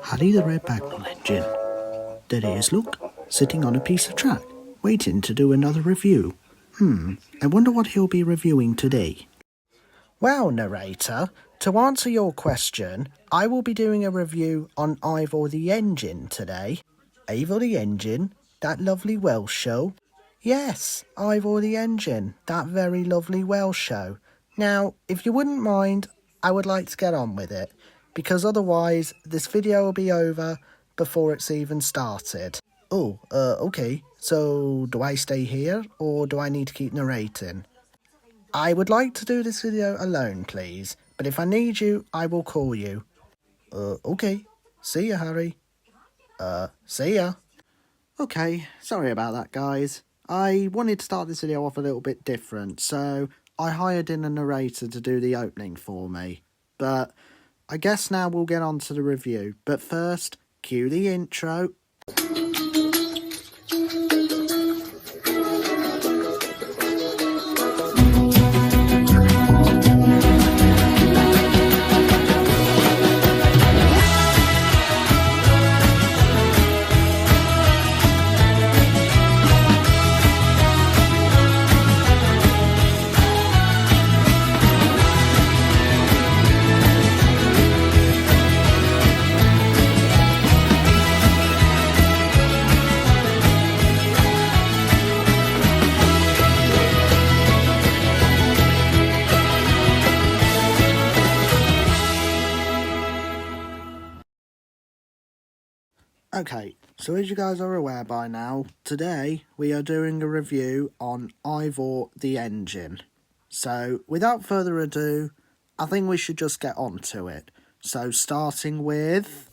Harry the Red Bagnall engine. There he is, look, sitting on a piece of track, waiting to do another review. I wonder what he'll be reviewing today. Well, narrator, to answer your question, I will be doing a review on Ivor the engine today. Ivor the engine? That lovely Welsh show? Yes, Ivor the engine, that very lovely Welsh show. Now, if you wouldn't mind, I would like to get on with it, because otherwise this video will be over before it's even started. Okay, so do I stay here, or do I need to keep narrating? I would like to do this video alone, please, but if I need you, I will call you. Okay. See ya, Harry. See ya. Okay, sorry about that, guys. I wanted to start this video off a little bit different, so I hired in a narrator to do the opening for me. But I guess now we'll get on to the review. But first, cue the intro. Okay, so as you guys are aware by now, today we are doing a review on Ivor the engine. So, without further ado, I think we should just get on to it. So, starting with...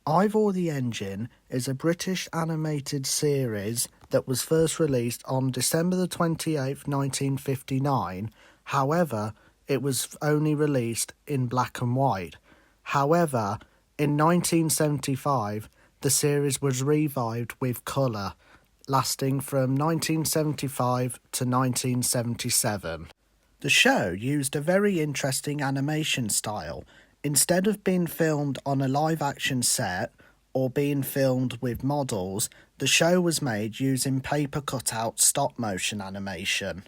Ivor the Engine is a British animated series that was first released on December the 28th, 1959. However, it was only released in black and white. However, in 1975, the series was revived with colour, lasting from 1975 to 1977. The show used a very interesting animation style. Instead of being filmed on a live-action set or being filmed with models, the show was made using paper cutout stop-motion animation.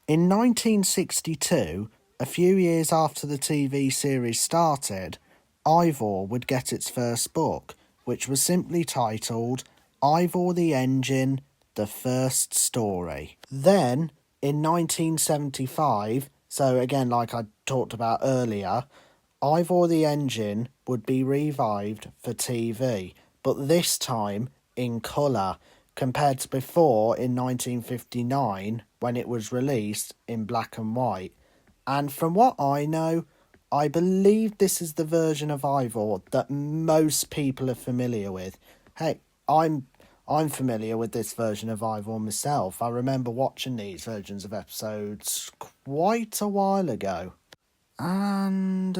In 1962, a few years after the TV series started, Ivor would get its first book, which was simply titled Ivor the Engine, The First Story. Then, in 1975, so again like I talked about earlier, Ivor the Engine would be revived for TV, but this time in colour, compared to before in 1959 when it was released in black and white. And from what I know, I believe this is the version of Ivor that most people are familiar with. Hey, I'm familiar with this version of Ivor myself. I remember watching these versions of episodes quite a while ago. And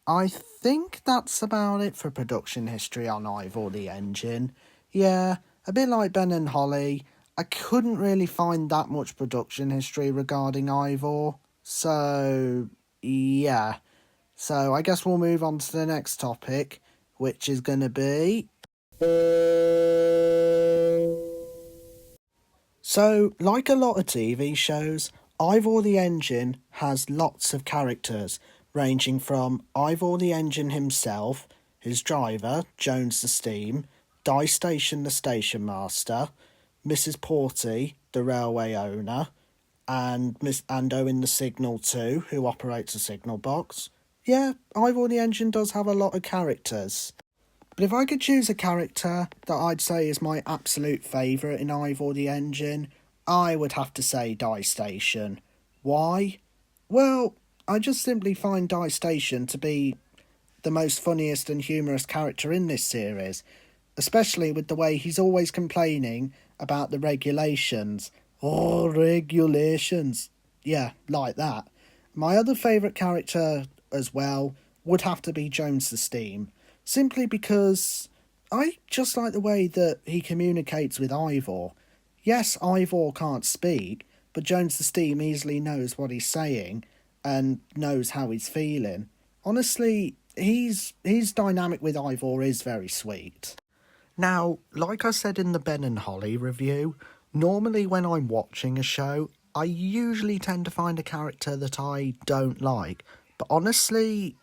I think that's about it for production history on Ivor the Engine. Yeah, a bit like Ben and Holly, I couldn't really find that much production history regarding Ivor. So... yeah, so I guess we'll move on to the next topic, which is going to be... So, like a lot of TV shows, Ivor the Engine has lots of characters, ranging from Ivor the Engine himself, his driver, Jones the Steam, Di Station the Station Master, Mrs. Porty, the railway owner, and Owen the Signal too, who operates a signal box. Yeah, Ivor the Engine does have a lot of characters. But if I could choose a character that I'd say is my absolute favourite in Ivor the Engine, I would have to say Di Station. Why? Well, I just simply find Di Station to be the most funniest and humorous character in this series, especially with the way he's always complaining about the regulations. Oh, regulations. Yeah, like that. My other favourite character as well would have to be Jones the Steam, simply because I just like the way that he communicates with Ivor. Yes, Ivor can't speak, but Jones the Steam easily knows what he's saying and knows how he's feeling. Honestly, his dynamic with Ivor is very sweet. Now, like I said in the Ben and Holly review, normally when I'm watching a show, I usually tend to find a character that I don't like. But honestly,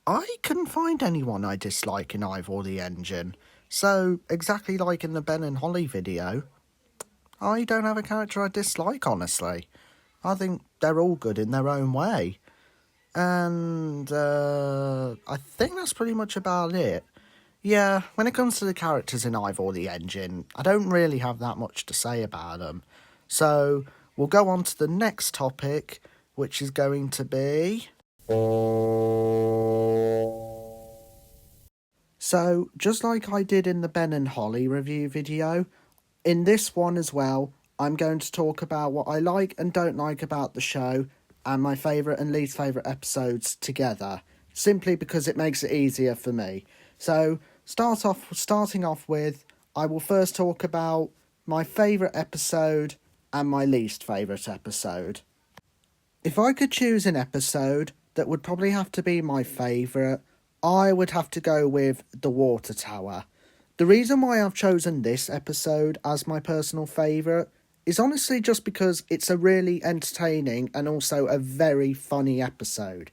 I couldn't find anyone I dislike in Ivor the Engine. So, exactly like in the Ben and Holly video, I don't have a character I dislike, honestly. I think they're all good in their own way. And I think that's pretty much about it. Yeah, when it comes to the characters in Ivor the Engine, I don't really have that much to say about them. So, we'll go on to the next topic, which is going to be... So, just like I did in the Ben and Holly review video, in this one as well, I'm going to talk about what I like and don't like about the show and my favourite and least favourite episodes together, simply because it makes it easier for me. So, starting off with, I will first talk about my favourite episode and my least favourite episode. If I could choose an episode that would probably have to be my favourite, I would have to go with The Water Tower. The reason why I've chosen this episode as my personal favourite is honestly just because it's a really entertaining and also a very funny episode.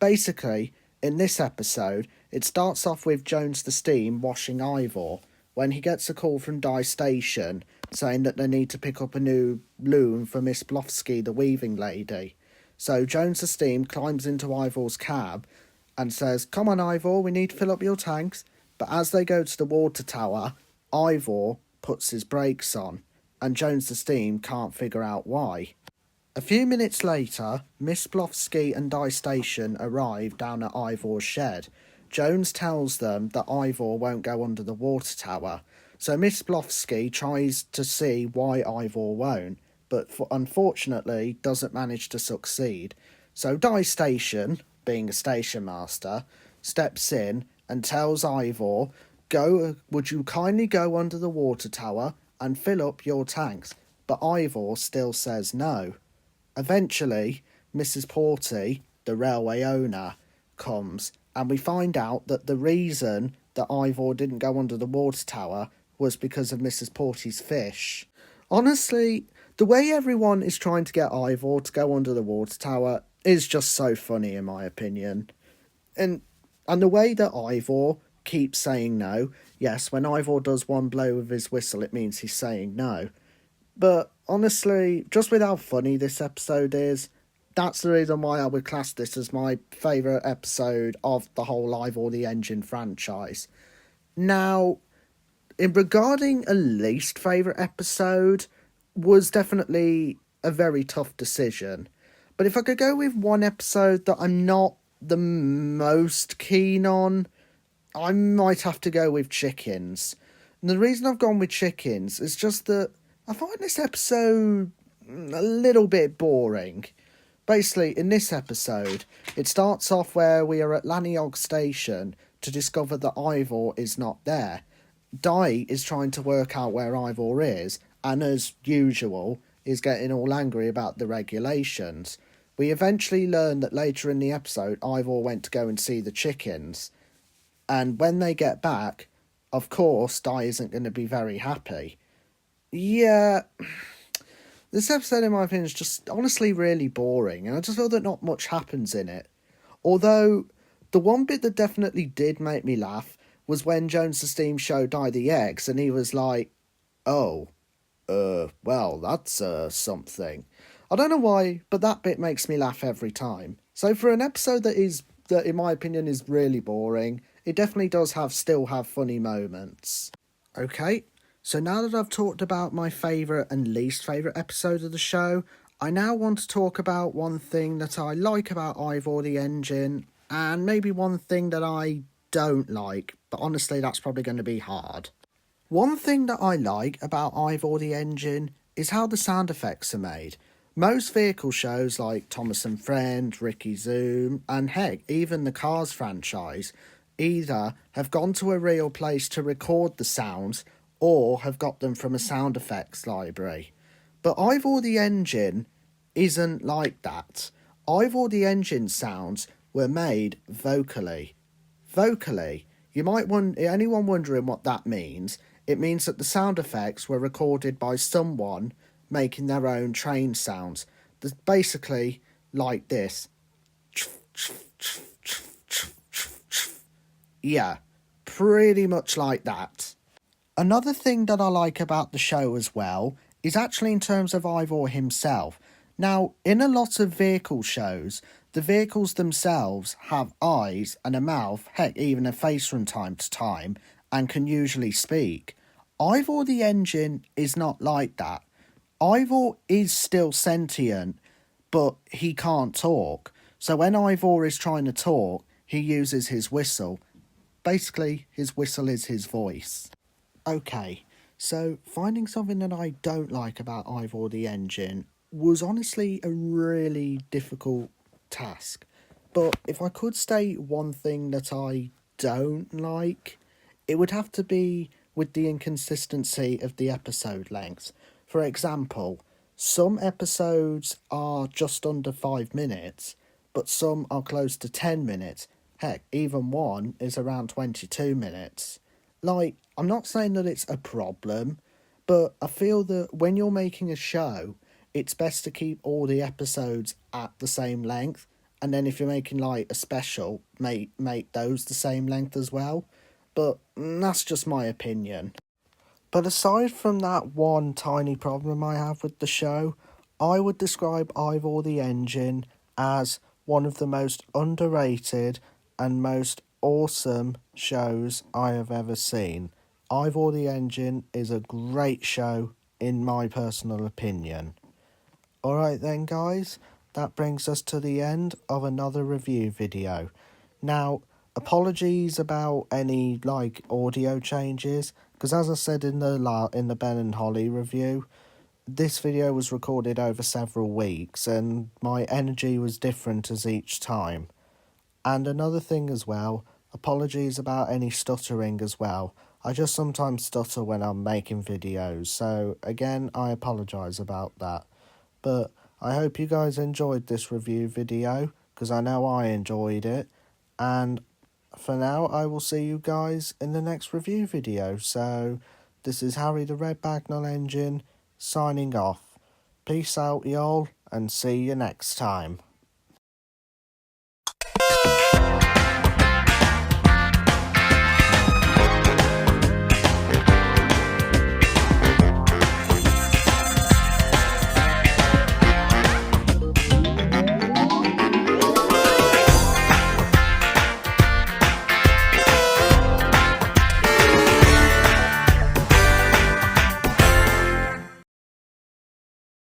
Basically, in this episode, it starts off with Jones the Steam washing Ivor when he gets a call from Dye Station saying that they need to pick up a new loom for Miss Blofsky, the weaving lady. So Jones the Steam climbs into Ivor's cab and says, "Come on, Ivor, we need to fill up your tanks." But as they go to the water tower, Ivor puts his brakes on, and Jones the Steam can't figure out why. A few minutes later, Miss Blofsky and Dye Station arrive down at Ivor's shed. Jones tells them that Ivor won't go under the water tower, so Miss Blofsky tries to see why Ivor won't, but unfortunately doesn't manage to succeed. So Dye Station, being a station master, steps in and tells Ivor, would you kindly go under the water tower and fill up your tanks? But Ivor still says no. Eventually, Mrs. Porty, the railway owner, comes, and we find out that the reason that Ivor didn't go under the water tower was because of Mrs. Porty's fish. Honestly, the way everyone is trying to get Ivor to go under the water tower is just so funny, in my opinion. And the way that Ivor keeps saying no, yes, when Ivor does one blow with his whistle, it means he's saying no. But honestly, just with how funny this episode is, that's the reason why I would class this as my favourite episode of the whole Ivor the Engine franchise. Now, regarding a least favourite episode, was definitely a very tough decision. But if I could go with one episode that I'm not the most keen on, I might have to go with Chickens. And the reason I've gone with Chickens is just that I find this episode a little bit boring. Basically, in this episode, it starts off where we are at Laniog Station to discover that Ivor is not there. Dye is trying to work out where Ivor is, and as usual, is getting all angry about the regulations. We eventually learn that later in the episode, Ivor went to go and see the chickens. And when they get back, of course, Dye isn't going to be very happy. Yeah, this episode, in my opinion, is just honestly really boring, and I just feel that not much happens in it. Although, the one bit that definitely did make me laugh was when Jones the Steam showed Dye the eggs, and he was like, "Oh, well, that's, something." I don't know why, but that bit makes me laugh every time. So for an episode that in my opinion is really boring, it definitely does still have funny moments. Okay, so now that I've talked about my favourite and least favourite episode of the show, I now want to talk about one thing that I like about Ivor the Engine, and maybe one thing that I don't like, but honestly that's probably going to be hard. One thing that I like about Ivor the Engine is how the sound effects are made. Most vehicle shows like Thomas and Friends, Ricky Zoom, and heck, even the Cars franchise, either have gone to a real place to record the sounds or have got them from a sound effects library. But Ivor the Engine isn't like that. Ivor the Engine sounds were made vocally. Vocally. You might wonder, anyone wondering what that means, it means that the sound effects were recorded by someone making their own train sounds. There's basically like this. Yeah, pretty much like that. Another thing that I like about the show as well is actually in terms of Ivor himself. Now, in a lot of vehicle shows, the vehicles themselves have eyes and a mouth, heck, even a face from time to time, and can usually speak. Ivor the Engine is not like that. Ivor is still sentient, but he can't talk. So when Ivor is trying to talk, he uses his whistle. Basically, his whistle is his voice. Okay, so finding something that I don't like about Ivor the Engine was honestly a really difficult task. But if I could state one thing that I don't like, it would have to be with the inconsistency of the episode lengths. For example, some episodes are just under 5 minutes, but some are close to 10 minutes. Heck, even one is around 22 minutes. Like, I'm not saying that it's a problem, but I feel that when you're making a show, it's best to keep all the episodes at the same length. And then if you're making like a special, make those the same length as well. But that's just my opinion. But aside from that one tiny problem I have with the show, I would describe Ivor the Engine as one of the most underrated and most awesome shows I have ever seen. Ivor the Engine is a great show in my personal opinion. Alright then guys, that brings us to the end of another review video. Now, apologies about any audio changes, because as I said in the Ben and Holly review, this video was recorded over several weeks and my energy was different as each time. And another thing as well, apologies about any stuttering as well. I just sometimes stutter when I'm making videos, so again, I apologise about that. But I hope you guys enjoyed this review video, because I know I enjoyed it. And for now, I will see you guys in the next review video. So, this is Harry the Red Bagnall Engine, signing off. Peace out, y'all, and see you next time.